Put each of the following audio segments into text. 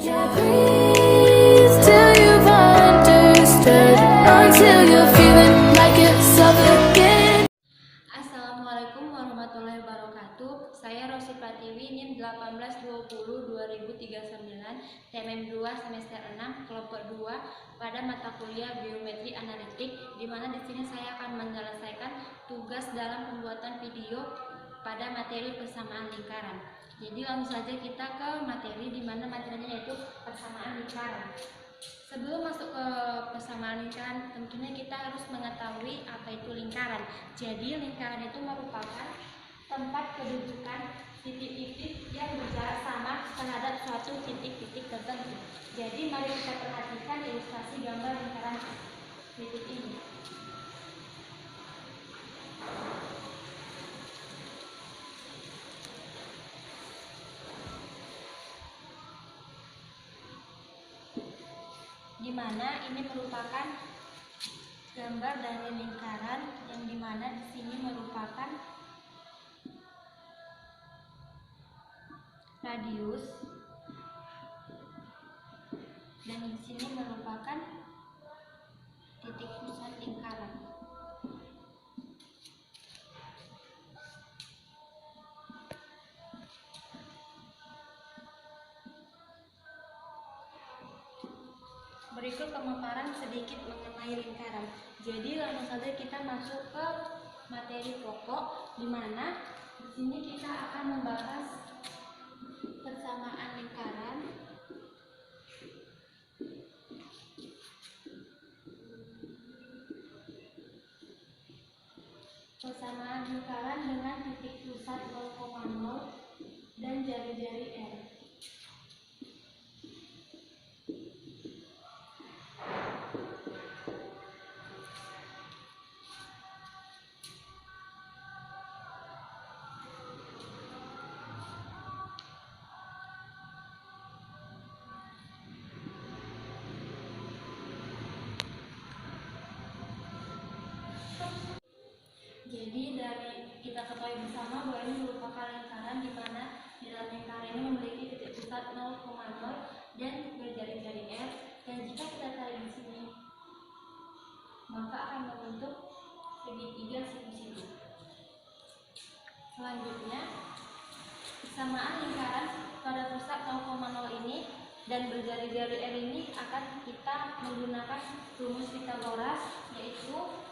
Till you've understood, until you're feeling like yourself again. Assalamualaikum warahmatullahi wabarakatuh. Saya Rosi Pratiwi, NIM 1820-2039, TMM 2 semester 6, kelompok 2 pada mata kuliah Biometri Analitik, di mana di sini saya akan menyelesaikan tugas dalam pembuatan video pada materi persamaan lingkaran. Jadi langsung saja kita ke materi, di mana materinya yaitu persamaan lingkaran. Sebelum masuk ke persamaan lingkaran, tentunya kita harus mengetahui apa itu lingkaran. Jadi lingkaran itu merupakan tempat kedudukan titik-titik yang berjarak sama terhadap suatu titik-titik tertentu. Jadi mari kita perhatikan ilustrasi gambar lingkaran titik ini. Di mana ini merupakan gambar dari lingkaran, yang dimana di sini merupakan radius dan di sini merupakan titik pusat lingkaran. Berikut pemaparan sedikit mengenai lingkaran. Jadi langsung saja kita masuk ke materi pokok, di mana di sini kita akan membahas persamaan lingkaran, dengan titik pusat 0,0 dan jari-jari R. Jadi dari kita ketahui bersama bahwa ini merupakan lingkaran, di mana di dalam lingkaran ini memiliki titik pusat 0,0 dan berjari-jari R. Dan jika kita tarik di sini, maka akan membentuk segitiga siku-siku. Selanjutnya, persamaan lingkaran pada pusat 0,0 ini dan berjari-jari R ini akan kita menggunakan rumus Pythagoras, yaitu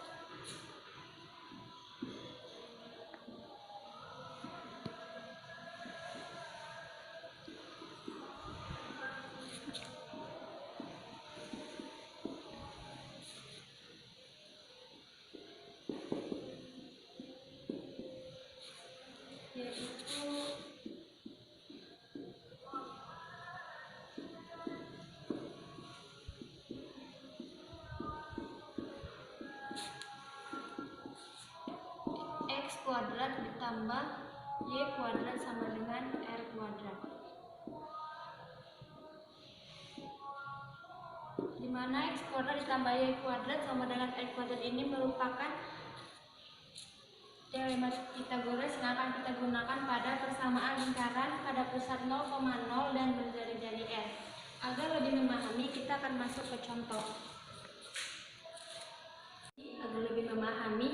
X kuadrat ditambah Y kuadrat sama dengan R kuadrat, di mana X kuadrat ditambah Y kuadrat sama dengan R kuadrat ini merupakan teorema Pythagoras yang akan kita gunakan pada persamaan lingkaran pada pusat 0,0 dan berjari-jari R. Agar lebih memahami, kita akan masuk ke contoh. Agar lebih memahami,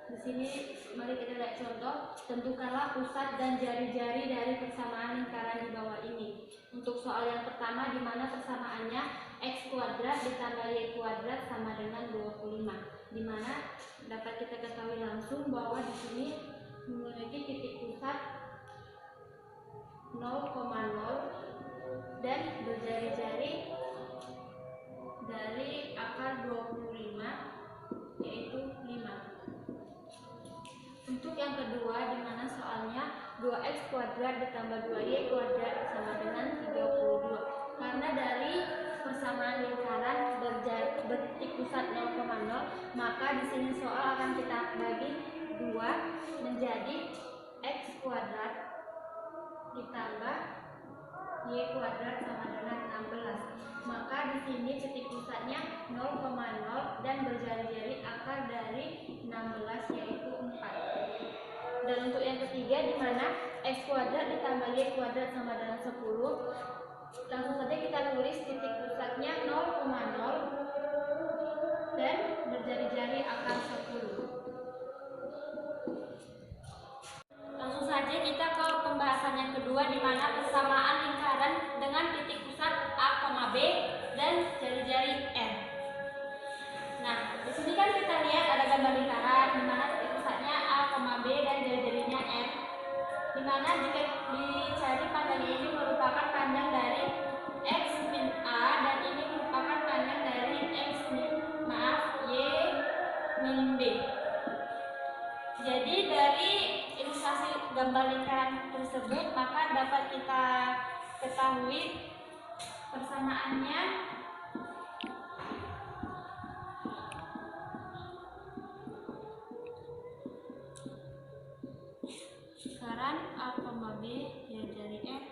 di sini mari kita lihat contoh. Tentukanlah pusat dan jari-jari dari persamaan lingkaran di bawah ini. Untuk soal yang pertama, di mana persamaannya X kuadrat ditambah Y kuadrat sama dengan 25, di mana dapat kita ketahui langsung bahwa di sini memiliki titik pusat 0,0 dan berjari-jari dari akar 25, yaitu 5. Untuk yang kedua, di mana soalnya 2x kuadrat ditambah 2y kuadrat sama dengan 32. Karena dari persamaan lingkaran bertitik pusat 0,0, maka di sini soal akan kita bagi 2 menjadi x kuadrat ditambah y kuadrat sama dengan 16. Maka di sini titik pusatnya 0,0 dan berjari-jari akar dari 16, yaitu 4. Dan untuk yang ketiga, di mana x kuadrat ditambah y kuadrat sama dengan 10, langsung saja kita ketahui persamaannya lingkaran A, B ya dari F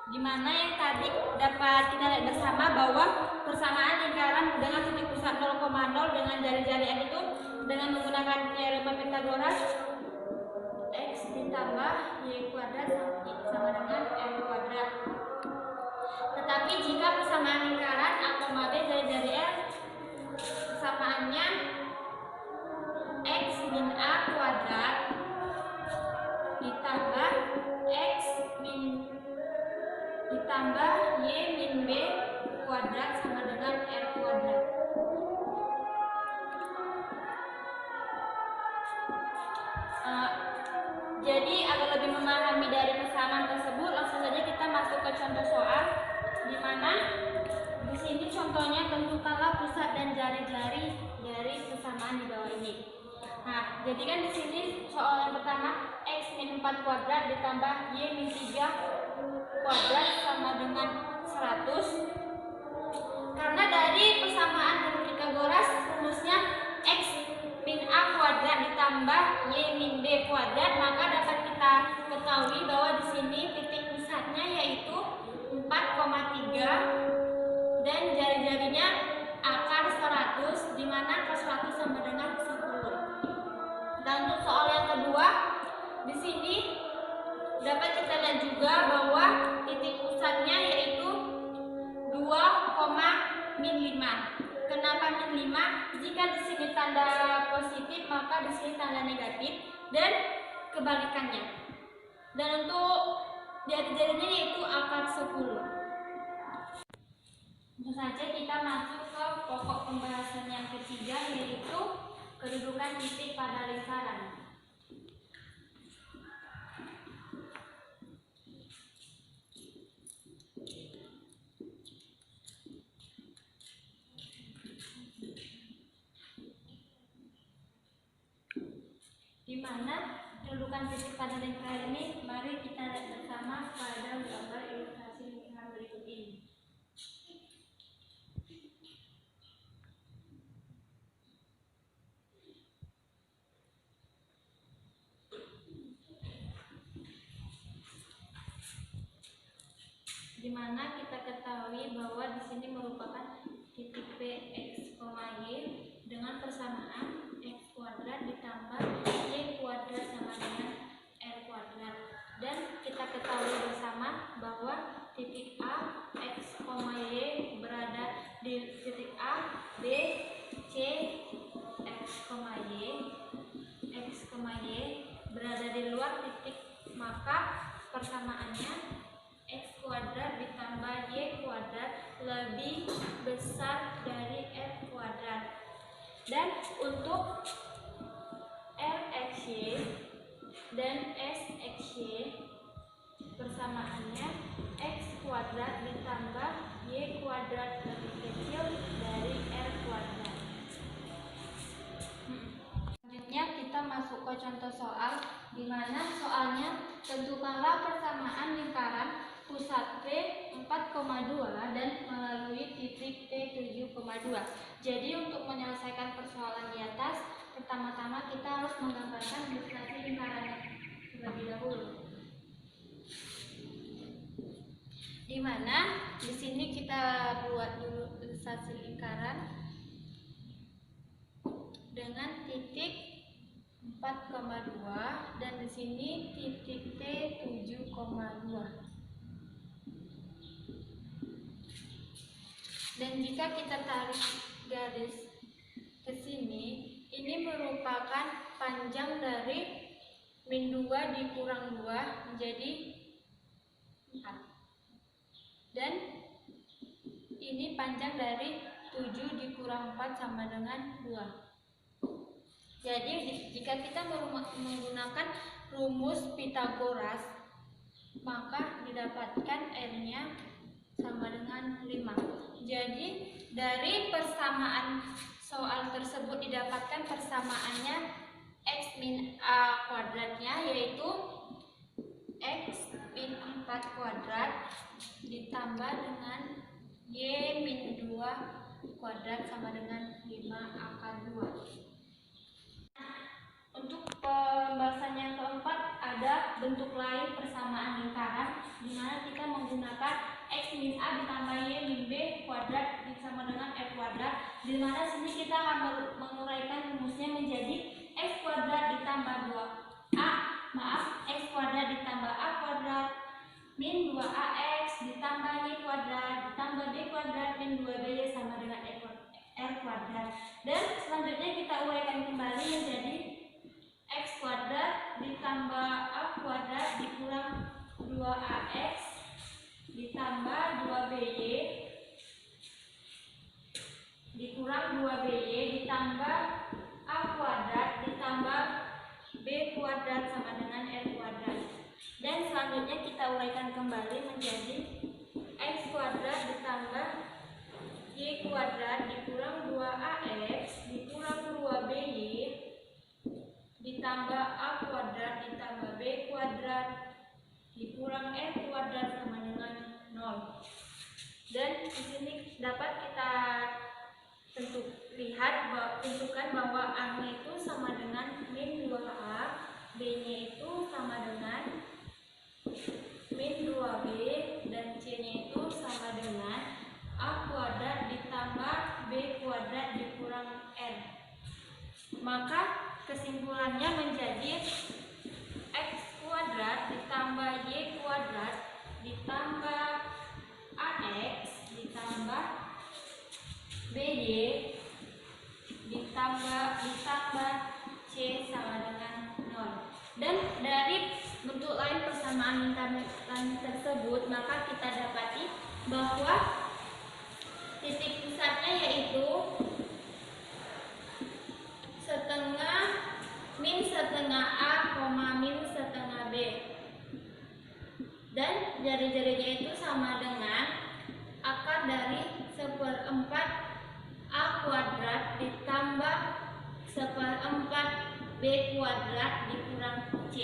dimana yang tadi dapat kita lihat bersama bahwa persamaan lingkaran dengan titik pusat 0,0 dengan jari-jari F itu dengan menggunakan teorema Pythagoras X ditambah Y kuadrat sama dengan R kuadrat. Tetapi jika persamaan lingkaran A, B jari-jari F persamaannya X min A kuadrat ditambah X min ditambah Y min B kuadrat sama dengan R kuadrat. Jadi agar lebih memahami dari persamaan tersebut, langsung saja kita masuk ke contoh soal, di mana di sini contohnya tentukanlah pusat dan jari-jari dari persamaan di bawah ini. Nah, jadi kan di sini soal yang pertama X min 4 kuadrat ditambah Y min 3 kuadrat sama dengan 100. Karena dari persamaan dari Pythagoras rumusnya X min A kuadrat ditambah Y min B kuadrat, maka dapat kita ketahui bahwa di sini titik pusatnya yaitu 4,3 dan jari-jarinya akar 100, di mana akar 100 sama dengan 10. Dan untuk soal yang kedua, di sini dapat kita lihat juga bahwa titik pusatnya yaitu 2,-5. Kenapa min 5? Jika di sini tanda positif, maka di sini tanda negatif dan kebalikannya. Dan untuk jari-jarinya yaitu akar 10. Tentu saja kita masuk ke pokok pembahasan yang ketiga, yaitu kedudukan titik pada lingkaran. Di mana kedudukan titik pada lingkaran ini, mari kita lihat bersama pada gambar ilustrasi lingkaran berikut ini. Di mana kita ketahui bahwa di sini merupakan titik P X, Y dengan persamaan X kuadrat ditambah Y kuadrat sama dengan R kuadrat. Dan kita ketahui bersama bahwa titik A, X, Y berada di titik A, B, C, X, Y, X, Y berada di luar titik, maka persamaannya X kuadrat ditambah Y kuadrat lebih besar dari R kuadrat. Dan untuk RXY dan SXY persamaannya X kuadrat ditambah Y kuadrat lebih kecil dari R kuadrat. Selanjutnya kita masuk ke contoh soal, di mana soalnya tentukanlah persamaan lingkaran pusat P 4,2 dan melalui titik T 7,2. Jadi untuk menyelesaikan persoalan di atas, pertama-tama kita harus menggambarkan ilustrasi lingkarannya terlebih dahulu. Di mana di sini kita buat dulu ilustrasi lingkaran dengan titik 4,2 dan di sini titik T 7,2. Dan jika kita tarik garis ke sini, ini merupakan panjang dari min 2 dikurang 2 menjadi 4. Dan ini panjang dari 7 dikurang 4 sama dengan 2. Jadi jika kita menggunakan rumus Pythagoras, maka didapatkan R-nya sama dengan 5. Jadi dari persamaan soal tersebut didapatkan persamaannya X min A kuadratnya, yaitu X min 4 kuadrat ditambah dengan Y min 2 kuadrat sama dengan 5 akar 2. Untuk pembahasan yang keempat, ada bentuk lain persamaan lingkaran, di mana kita menggunakan X min A ditambah Y min B kuadrat sama dengan F kuadrat, di mana sini kita akan menguraikan rumusnya menjadi X kuadrat ditambah X kuadrat ditambah A kuadrat min 2AX ditambah Y kuadrat ditambah B kuadrat min 2BY sama dengan R kuadrat. Dan selanjutnya kita uraikan kembali menjadi X kuadrat ditambah A kuadrat dikurang 2AX ditambah 2BY dikurang 2BY ditambah A kuadrat ditambah B kuadrat sama dengan R kuadrat. Dan selanjutnya kita uraikan kembali menjadi X kuadrat ditambah Y kuadrat dikurang 2AX dikurang 2BY ditambah A kuadrat ditambah B kuadrat dikurang R kuadrat sama dengan 0. Dan di sini dapat kita tentukan bahwa A-nya itu sama dengan min 2A, B-nya itu sama dengan min 2B, dan C-nya itu sama dengan A kuadrat ditambah B kuadrat dikurang R. Maka kesimpulannya menjadi X kuadrat ditambah Y kuadrat ditambah AX ditambah BY ditambah C sama dengan 0. Dan dari bentuk lain persamaan lingkaran tersebut, maka kita dapati bahwa titik pusatnya yaitu min setengah A, min setengah B, dan jari-jarinya itu sama dengan akar dari 1/4 A kuadrat ditambah 1/4 B kuadrat dikurang C.